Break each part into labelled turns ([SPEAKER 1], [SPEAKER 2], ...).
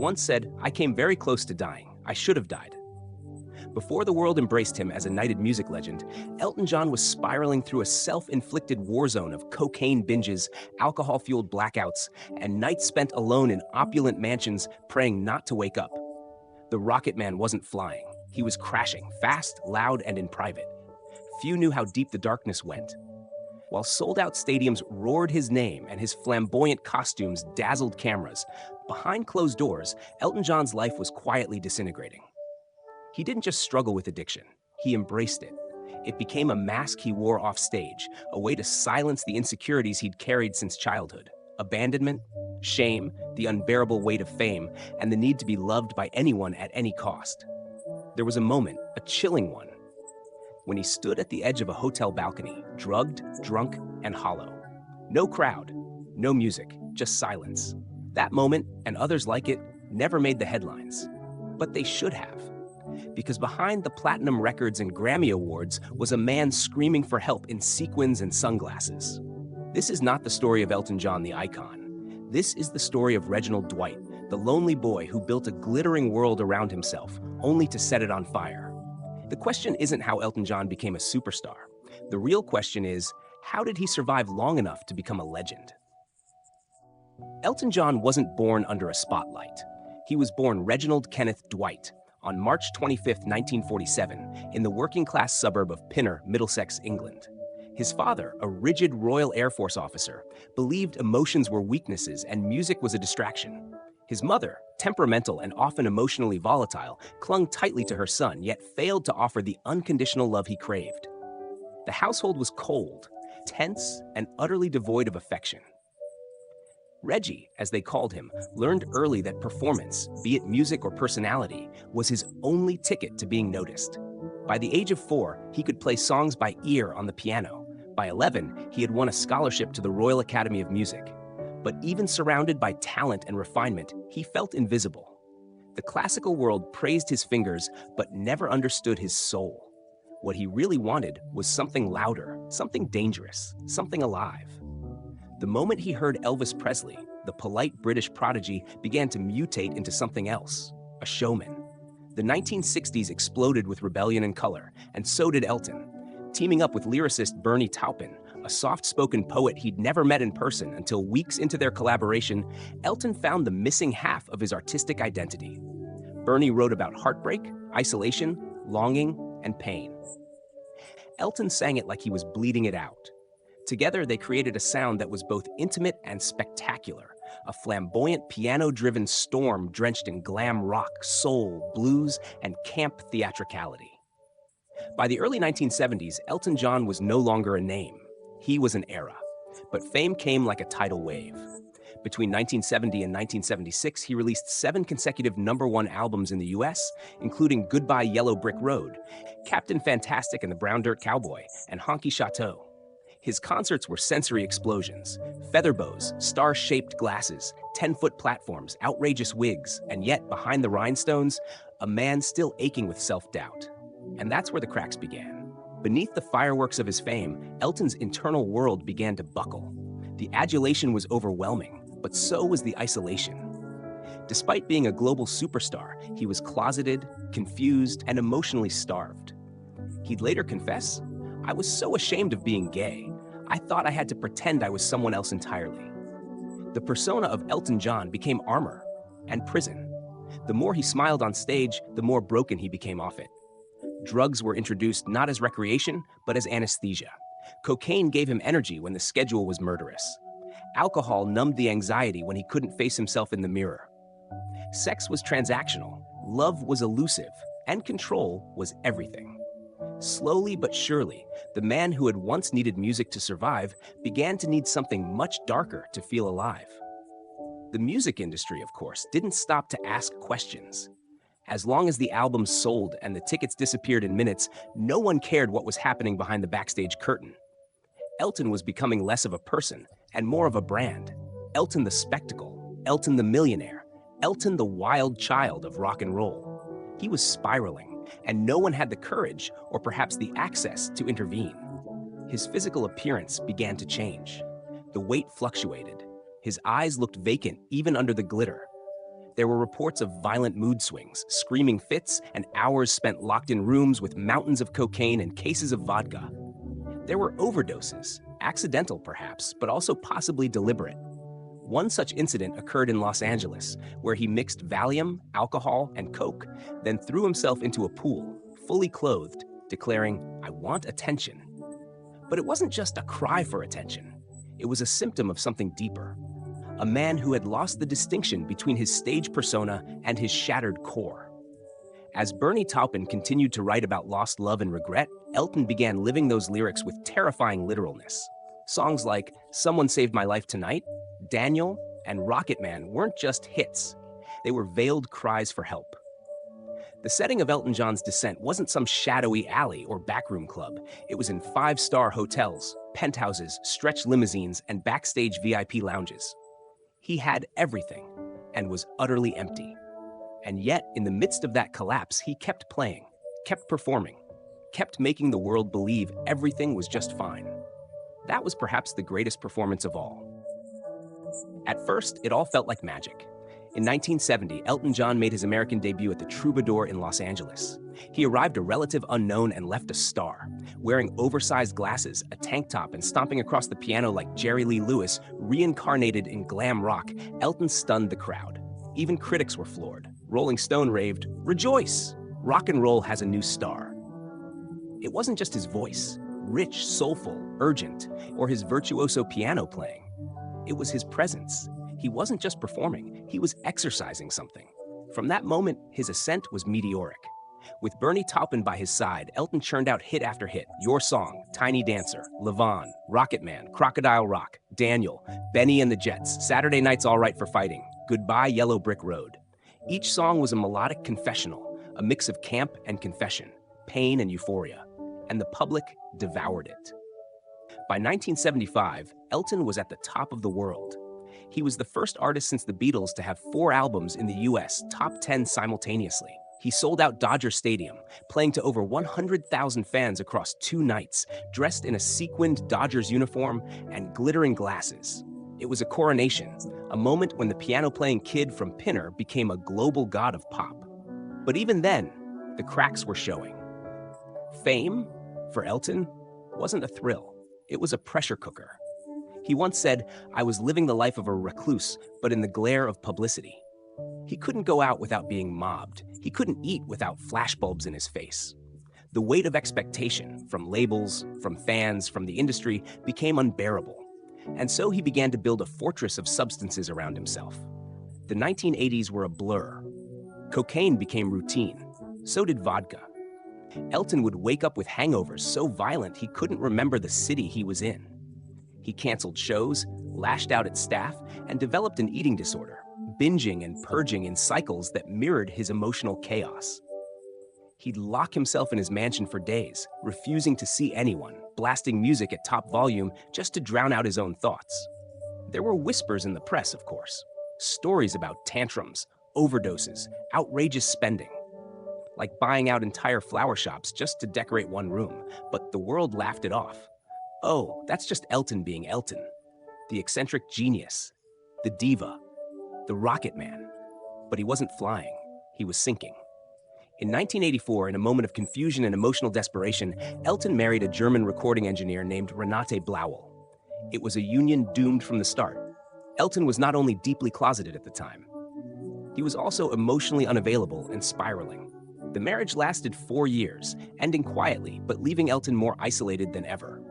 [SPEAKER 1] once said, "I came very close to dying. I should have died." Before the world embraced him as a knighted music legend, Elton John was spiraling through a self-inflicted war zone of cocaine binges, alcohol-fueled blackouts, and nights spent alone in opulent mansions praying not to wake up. The Rocket Man wasn't flying. He was crashing, fast, loud, and in private. Few knew how deep the darkness went. While sold-out stadiums roared his name and his flamboyant costumes dazzled cameras, behind closed doors, Elton John's life was quietly disintegrating. He didn't just struggle with addiction, he embraced it. It became a mask he wore off stage, a way to silence the insecurities he'd carried since childhood. Abandonment, shame, the unbearable weight of fame, and the need to be loved by anyone at any cost. There was a moment, a chilling one, when he stood at the edge of a hotel balcony, drugged, drunk, and hollow. No crowd, no music, just silence. That moment, and others like it, never made the headlines. But they should have. Because behind the platinum records and Grammy Awards was a man screaming for help in sequins and sunglasses. This is not the story of Elton John, the icon. This is the story of Reginald Dwight, the lonely boy who built a glittering world around himself, only to set it on fire. The question isn't how Elton John became a superstar. The real question is, how did he survive long enough to become a legend? Elton John wasn't born under a spotlight. He was born Reginald Kenneth Dwight on March 25, 1947, in the working-class suburb of Pinner, Middlesex, England. His father, a rigid Royal Air Force officer, believed emotions were weaknesses and music was a distraction. His mother, temperamental and often emotionally volatile, clung tightly to her son, yet failed to offer the unconditional love he craved. The household was cold, tense, and utterly devoid of affection. Reggie, as they called him, learned early that performance, be it music or personality, was his only ticket to being noticed. By the age of 4, he could play songs by ear on the piano. By 11, he had won a scholarship to the Royal Academy of Music. But even surrounded by talent and refinement, he felt invisible. The classical world praised his fingers, but never understood his soul. What he really wanted was something louder, something dangerous, something alive. The moment he heard Elvis Presley, the polite British prodigy began to mutate into something else, a showman. The 1960s exploded with rebellion and color, and so did Elton. Teaming up with lyricist Bernie Taupin, a soft-spoken poet he'd never met in person until weeks into their collaboration, Elton found the missing half of his artistic identity. Bernie wrote about heartbreak, isolation, longing, and pain. Elton sang it like he was bleeding it out. Together, they created a sound that was both intimate and spectacular, a flamboyant piano-driven storm drenched in glam rock, soul, blues, and camp theatricality. By the early 1970s, Elton John was no longer a name. He was an era. But fame came like a tidal wave. Between 1970 and 1976, he released 7 consecutive #1 albums in the US, including Goodbye Yellow Brick Road, Captain Fantastic and the Brown Dirt Cowboy, and Honky Chateau. His concerts were sensory explosions, feather bows, star-shaped glasses, 10-foot platforms, outrageous wigs, and yet, behind the rhinestones, a man still aching with self-doubt. And that's where the cracks began. Beneath the fireworks of his fame, Elton's internal world began to buckle. The adulation was overwhelming, but so was the isolation. Despite being a global superstar, he was closeted, confused, and emotionally starved. He'd later confess, "I was so ashamed of being gay. I thought I had to pretend I was someone else entirely." The persona of Elton John became armor and prison. The more he smiled on stage, the more broken he became off it. Drugs were introduced not as recreation, but as anesthesia. Cocaine gave him energy when the schedule was murderous. Alcohol numbed the anxiety when he couldn't face himself in the mirror. Sex was transactional, love was elusive, and control was everything. Slowly but surely, the man who had once needed music to survive began to need something much darker to feel alive. The music industry, of course, didn't stop to ask questions. As long as the albums sold and the tickets disappeared in minutes, no one cared what was happening behind the backstage curtain. Elton was becoming less of a person and more of a brand. Elton the spectacle, Elton the millionaire, Elton the wild child of rock and roll. He was spiraling, and no one had the courage or perhaps the access to intervene. His physical appearance began to change. The weight fluctuated. His eyes looked vacant even under the glitter. There were reports of violent mood swings, screaming fits, and hours spent locked in rooms with mountains of cocaine and cases of vodka. There were overdoses, accidental perhaps, but also possibly deliberate. One such incident occurred in Los Angeles, where he mixed Valium, alcohol, and coke, then threw himself into a pool, fully clothed, declaring, "I want attention." But it wasn't just a cry for attention. It was a symptom of something deeper. A man who had lost the distinction between his stage persona and his shattered core. As Bernie Taupin continued to write about lost love and regret, Elton began living those lyrics with terrifying literalness. Songs like "Someone Saved My Life Tonight," "Daniel," and "Rocket Man" weren't just hits. They were veiled cries for help. The setting of Elton John's descent wasn't some shadowy alley or backroom club. It was in five-star hotels, penthouses, stretch limousines, and backstage VIP lounges. He had everything and was utterly empty. And yet, in the midst of that collapse, he kept playing, kept performing, kept making the world believe everything was just fine. That was perhaps the greatest performance of all. At first, it all felt like magic. In 1970, Elton John made his American debut at the Troubadour in Los Angeles. He arrived a relative unknown and left a star. Wearing oversized glasses, a tank top, and stomping across the piano like Jerry Lee Lewis, reincarnated in glam rock, Elton stunned the crowd. Even critics were floored. Rolling Stone raved, "Rejoice! Rock and roll has a new star." It wasn't just his voice, rich, soulful, urgent, or his virtuoso piano playing. It was his presence. He wasn't just performing, he was exercising something. From that moment, his ascent was meteoric. With Bernie Taupin by his side, Elton churned out hit after hit: Your Song, Tiny Dancer, Levon, Rocket Man, Crocodile Rock, Daniel, Benny and the Jets, Saturday Night's All Right for Fighting, Goodbye Yellow Brick Road. Each song was a melodic confessional, a mix of camp and confession, pain and euphoria, and the public devoured it. By 1975, Elton was at the top of the world. He was the first artist since the Beatles to have 4 albums in the US top 10 simultaneously. He sold out Dodger Stadium, playing to over 100,000 fans across 2 nights, dressed in a sequined Dodgers uniform and glittering glasses. It was a coronation, a moment when the piano-playing kid from Pinner became a global god of pop. But even then, the cracks were showing. Fame, for Elton, wasn't a thrill. It was a pressure cooker. He once said, "I was living the life of a recluse, but in the glare of publicity." He couldn't go out without being mobbed. He couldn't eat without flashbulbs in his face. The weight of expectation, from labels, from fans, from the industry, became unbearable. And so he began to build a fortress of substances around himself. The 1980s were a blur. Cocaine became routine. So did vodka. Elton would wake up with hangovers so violent he couldn't remember the city he was in. He canceled shows, lashed out at staff, and developed an eating disorder, binging and purging in cycles that mirrored his emotional chaos. He'd lock himself in his mansion for days, refusing to see anyone, blasting music at top volume just to drown out his own thoughts. There were whispers in the press, of course. Stories about tantrums, overdoses, outrageous spending. Like buying out entire flower shops just to decorate one room, but the world laughed it off. Oh, that's just Elton being Elton. The eccentric genius, the diva, the rocket man. But he wasn't flying, he was sinking. In 1984, in a moment of confusion and emotional desperation, Elton married a German recording engineer named Renate Blauel. It was a union doomed from the start. Elton was not only deeply closeted at the time, he was also emotionally unavailable and spiraling. The marriage lasted 4 years, ending quietly, but leaving Elton more isolated than ever.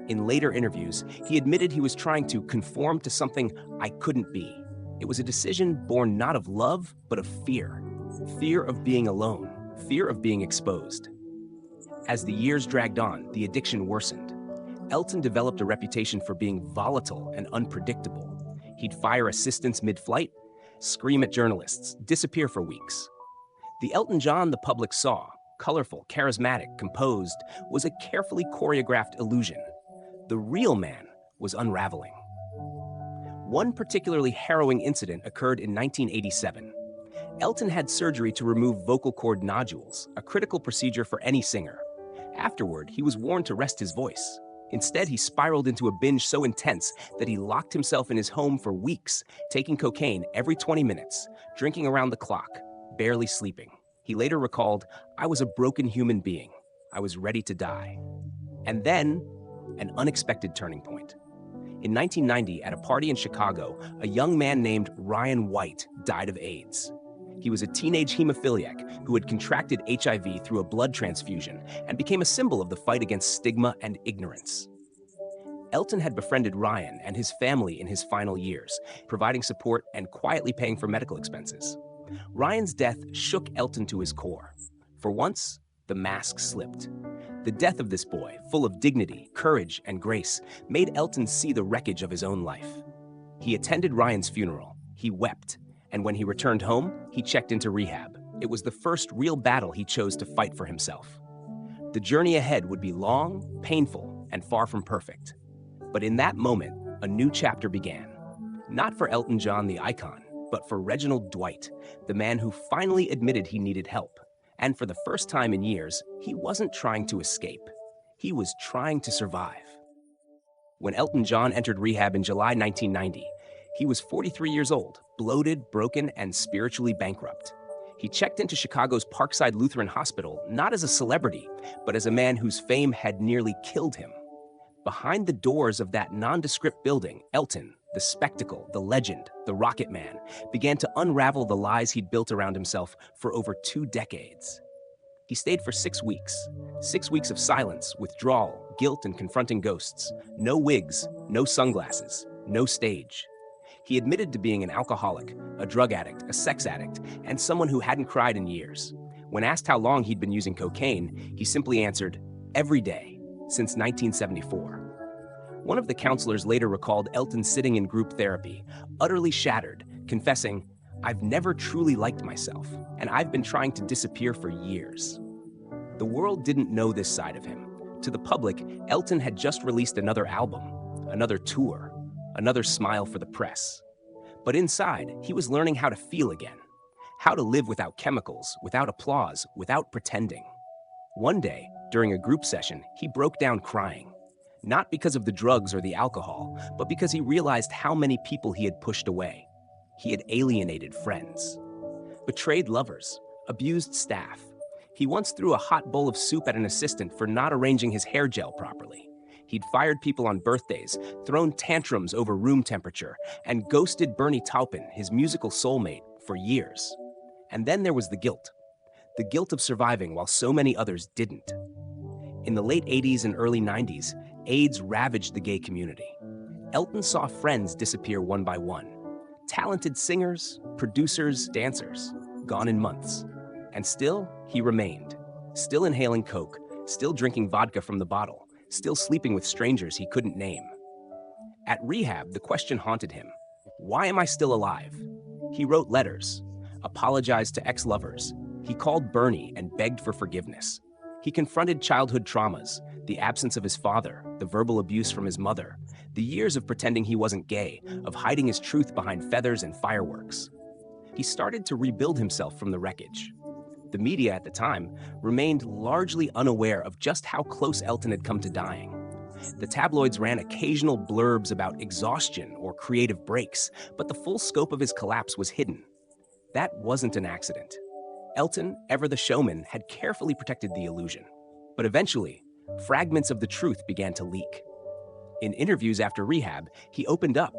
[SPEAKER 1] In later interviews, he admitted he was trying to conform to something I couldn't be. It was a decision born not of love, but of fear. Fear of being alone, fear of being exposed. As the years dragged on, the addiction worsened. Elton developed a reputation for being volatile and unpredictable. He'd fire assistants mid-flight, scream at journalists, disappear for weeks. The Elton John the public saw, colorful, charismatic, composed, was a carefully choreographed illusion. The real man was unraveling. One particularly harrowing incident occurred in 1987. Elton had surgery to remove vocal cord nodules, a critical procedure for any singer. Afterward, he was warned to rest his voice. Instead, he spiraled into a binge so intense that he locked himself in his home for weeks, taking cocaine every 20 minutes, drinking around the clock, barely sleeping. He later recalled, "I was a broken human being. I was ready to die." And then, an unexpected turning point. In 1990, at a party in Chicago, a young man named Ryan White died of AIDS. He was a teenage hemophiliac who had contracted HIV through a blood transfusion and became a symbol of the fight against stigma and ignorance. Elton had befriended Ryan and his family in his final years, providing support and quietly paying for medical expenses. Ryan's death shook Elton to his core. For once, the mask slipped. The death of this boy, full of dignity, courage, and grace, made Elton see the wreckage of his own life. He attended Ryan's funeral. He wept. And when he returned home, he checked into rehab. It was the first real battle he chose to fight for himself. The journey ahead would be long, painful, and far from perfect. But in that moment, a new chapter began. Not for Elton John, the icon, but for Reginald Dwight, the man who finally admitted he needed help. And for the first time in years, he wasn't trying to escape. He was trying to survive. When Elton John entered rehab in July 1990, he was 43 years old, bloated, broken, and spiritually bankrupt. He checked into Chicago's Parkside Lutheran Hospital not as a celebrity, but as a man whose fame had nearly killed him. Behind the doors of that nondescript building, Elton, the spectacle, the legend, the Rocket Man, began to unravel the lies he'd built around himself for over 2 decades. He stayed for 6 weeks. 6 weeks of silence, withdrawal, guilt, and confronting ghosts. No wigs, no sunglasses, no stage. He admitted to being an alcoholic, a drug addict, a sex addict, and someone who hadn't cried in years. When asked how long he'd been using cocaine, he simply answered, "Every day, since 1974. One of the counselors later recalled Elton sitting in group therapy, utterly shattered, confessing, "I've never truly liked myself, and I've been trying to disappear for years." The world didn't know this side of him. To the public, Elton had just released another album, another tour, another smile for the press. But inside, he was learning how to feel again, how to live without chemicals, without applause, without pretending. One day, during a group session, he broke down crying, not because of the drugs or the alcohol, but because he realized how many people he had pushed away. He had alienated friends, betrayed lovers, abused staff. He once threw a hot bowl of soup at an assistant for not arranging his hair gel properly. He'd fired people on birthdays, thrown tantrums over room temperature, and ghosted Bernie Taupin, his musical soulmate, for years. And then there was the guilt of surviving while so many others didn't. In the late 80s and early 90s, AIDS ravaged the gay community. Elton saw friends disappear one by one. Talented singers, producers, dancers, gone in months. And still, he remained. Still inhaling coke, still drinking vodka from the bottle, still sleeping with strangers he couldn't name. At rehab, the question haunted him. Why am I still alive? He wrote letters, apologized to ex-lovers. He called Bernie and begged for forgiveness. He confronted childhood traumas, the absence of his father, the verbal abuse from his mother, the years of pretending he wasn't gay, of hiding his truth behind feathers and fireworks. He started to rebuild himself from the wreckage. The media at the time remained largely unaware of just how close Elton had come to dying. The tabloids ran occasional blurbs about exhaustion or creative breaks, but the full scope of his collapse was hidden. That wasn't an accident. Elton, ever the showman, had carefully protected the illusion. But eventually, fragments of the truth began to leak. In interviews after rehab, he opened up,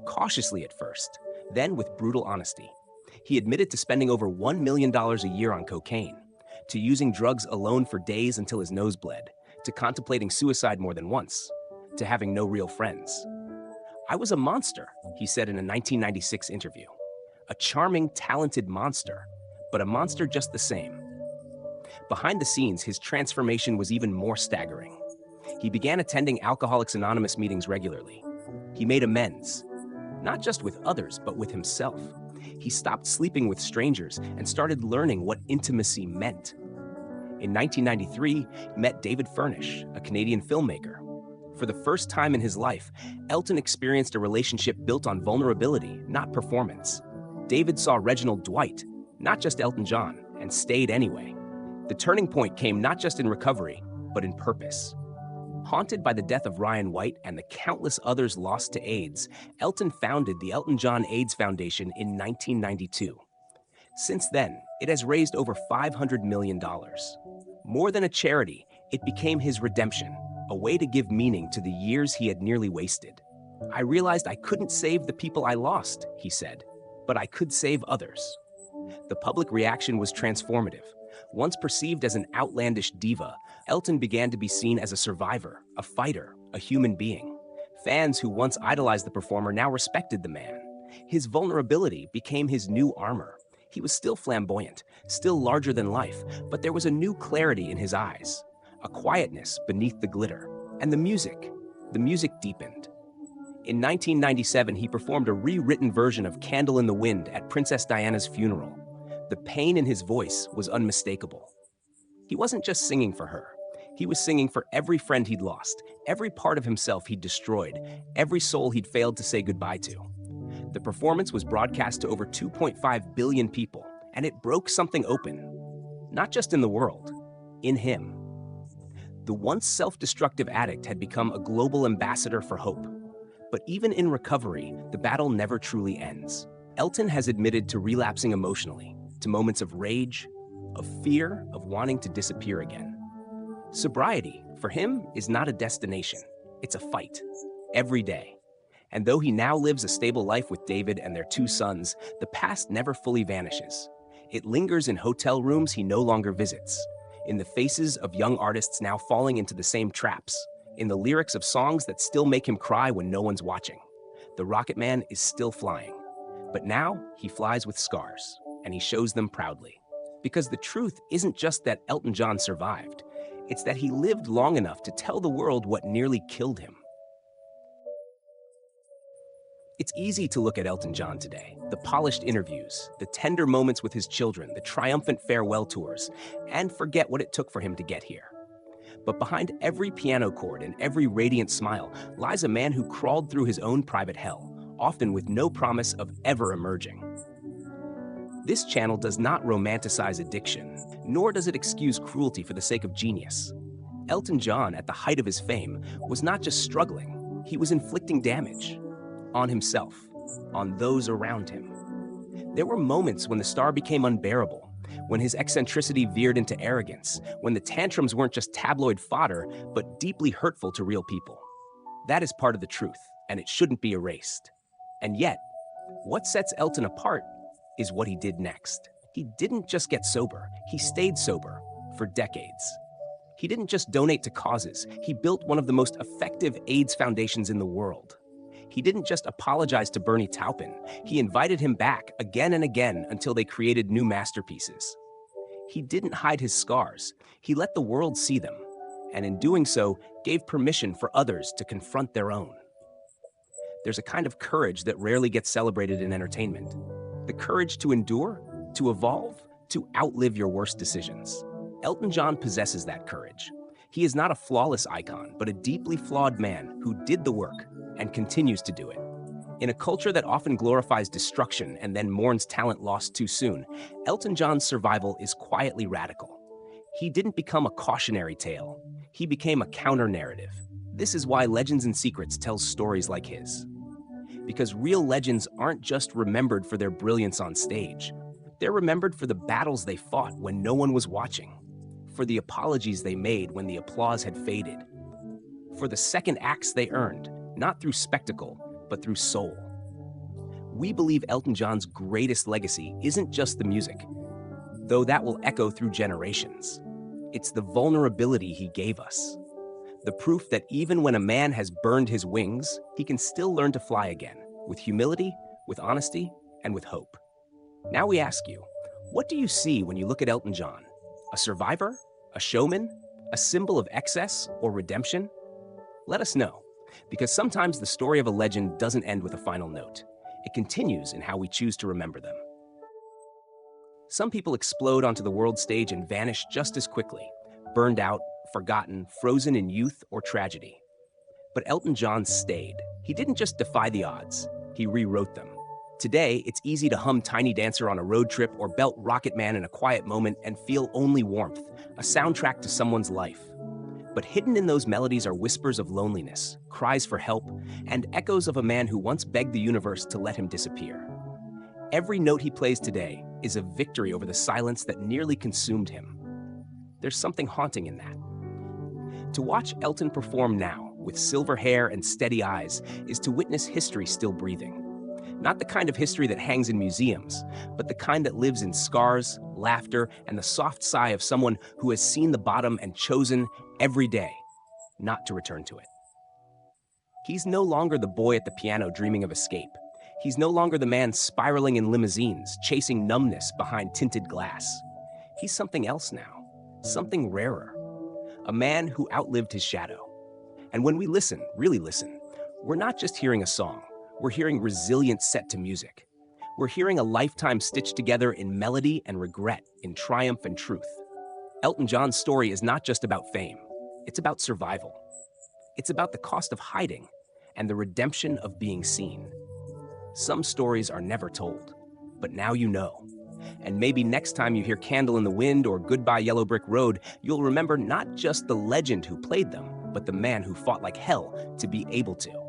[SPEAKER 1] cautiously at first, then with brutal honesty. He admitted to spending over $1 million a year on cocaine, to using drugs alone for days until his nose bled, to contemplating suicide more than once, to having no real friends. "I was a monster," he said in a 1996 interview. A charming, talented monster, but a monster just the same. Behind the scenes, his transformation was even more staggering. He began attending Alcoholics Anonymous meetings regularly. He made amends, not just with others, but with himself. He stopped sleeping with strangers and started learning what intimacy meant. In 1993, he met David Furnish, a Canadian filmmaker. For the first time in his life, Elton experienced a relationship built on vulnerability, not performance. David saw Reginald Dwight, not just Elton John, and stayed anyway. The turning point came not just in recovery, but in purpose. Haunted by the death of Ryan White and the countless others lost to AIDS, Elton founded the Elton John AIDS Foundation in 1992. Since then, it has raised over $500 million. More than a charity, it became his redemption, a way to give meaning to the years he had nearly wasted. "I realized I couldn't save the people I lost," he said, "but I could save others." The public reaction was transformative. Once perceived as an outlandish diva, Elton began to be seen as a survivor, a fighter, a human being. Fans who once idolized the performer now respected the man. His vulnerability became his new armor. He was still flamboyant, still larger than life, but there was a new clarity in his eyes, a quietness beneath the glitter. And the music deepened. In 1997, he performed a rewritten version of Candle in the Wind at Princess Diana's funeral. The pain in his voice was unmistakable. He wasn't just singing for her. He was singing for every friend he'd lost, every part of himself he'd destroyed, every soul he'd failed to say goodbye to. The performance was broadcast to over 2.5 billion people, and it broke something open. Not just in the world, in him. The once self-destructive addict had become a global ambassador for hope. But even in recovery, the battle never truly ends. Elton has admitted to relapsing emotionally, to moments of rage, of fear, of wanting to disappear again. Sobriety, for him, is not a destination. It's a fight, every day. And though he now lives a stable life with David and their 2 sons, the past never fully vanishes. It lingers in hotel rooms he no longer visits, in the faces of young artists now falling into the same traps, in the lyrics of songs that still make him cry when no one's watching. The Rocket Man is still flying. But now he flies with scars, and he shows them proudly. Because the truth isn't just that Elton John survived, it's that he lived long enough to tell the world what nearly killed him. It's easy to look at Elton John today, the polished interviews, the tender moments with his children, the triumphant farewell tours, and forget what it took for him to get here. But behind every piano chord and every radiant smile lies a man who crawled through his own private hell, often with no promise of ever emerging. This channel does not romanticize addiction, nor does it excuse cruelty for the sake of genius. Elton John, at the height of his fame, was not just struggling, he was inflicting damage. On himself, on those around him. There were moments when the star became unbearable, when his eccentricity veered into arrogance, when the tantrums weren't just tabloid fodder, but deeply hurtful to real people. That is part of the truth, and it shouldn't be erased. And yet, what sets Elton apart is what he did next. He didn't just get sober, he stayed sober for decades. He didn't just donate to causes, he built one of the most effective AIDS foundations in the world. He didn't just apologize to Bernie Taupin, he invited him back again and again until they created new masterpieces. He didn't hide his scars, he let the world see them, and in doing so, gave permission for others to confront their own. There's a kind of courage that rarely gets celebrated in entertainment. The courage to endure, to evolve, to outlive your worst decisions. Elton John possesses that courage. He is not a flawless icon, but a deeply flawed man who did the work and continues to do it. In a culture that often glorifies destruction and then mourns talent lost too soon, Elton John's survival is quietly radical. He didn't become a cautionary tale. He became a counter-narrative. This is why Legends and Secrets tells stories like his. Because real legends aren't just remembered for their brilliance on stage. They're remembered for the battles they fought when no one was watching, for the apologies they made when the applause had faded, for the second acts they earned, not through spectacle, but through soul. We believe Elton John's greatest legacy isn't just the music, though that will echo through generations. It's the vulnerability he gave us. The proof that even when a man has burned his wings, he can still learn to fly again, with humility, with honesty, and with hope. Now we ask you, what do you see when you look at Elton John? A survivor? A showman? A symbol of excess or redemption? Let us know, because sometimes the story of a legend doesn't end with a final note. It continues in how we choose to remember them. Some people explode onto the world stage and vanish just as quickly, burned out, forgotten, frozen in youth or tragedy. But Elton John stayed. He didn't just defy the odds, he rewrote them. Today, it's easy to hum Tiny Dancer on a road trip or belt Rocket Man in a quiet moment and feel only warmth, a soundtrack to someone's life. But hidden in those melodies are whispers of loneliness, cries for help, and echoes of a man who once begged the universe to let him disappear. Every note he plays today is a victory over the silence that nearly consumed him. There's something haunting in that. To watch Elton perform now, with silver hair and steady eyes, is to witness history still breathing. Not the kind of history that hangs in museums, but the kind that lives in scars, laughter, and the soft sigh of someone who has seen the bottom and chosen every day not to return to it. He's no longer the boy at the piano dreaming of escape. He's no longer the man spiraling in limousines, chasing numbness behind tinted glass. He's something else now, something rarer. A man who outlived his shadow. And when we listen, really listen, we're not just hearing a song. We're hearing resilience set to music. We're hearing a lifetime stitched together in melody and regret, in triumph and truth. Elton John's story is not just about fame. It's about survival. It's about the cost of hiding and the redemption of being seen. Some stories are never told, but now you know. And maybe next time you hear Candle in the Wind or Goodbye Yellow Brick Road, you'll remember not just the legend who played them, but the man who fought like hell to be able to.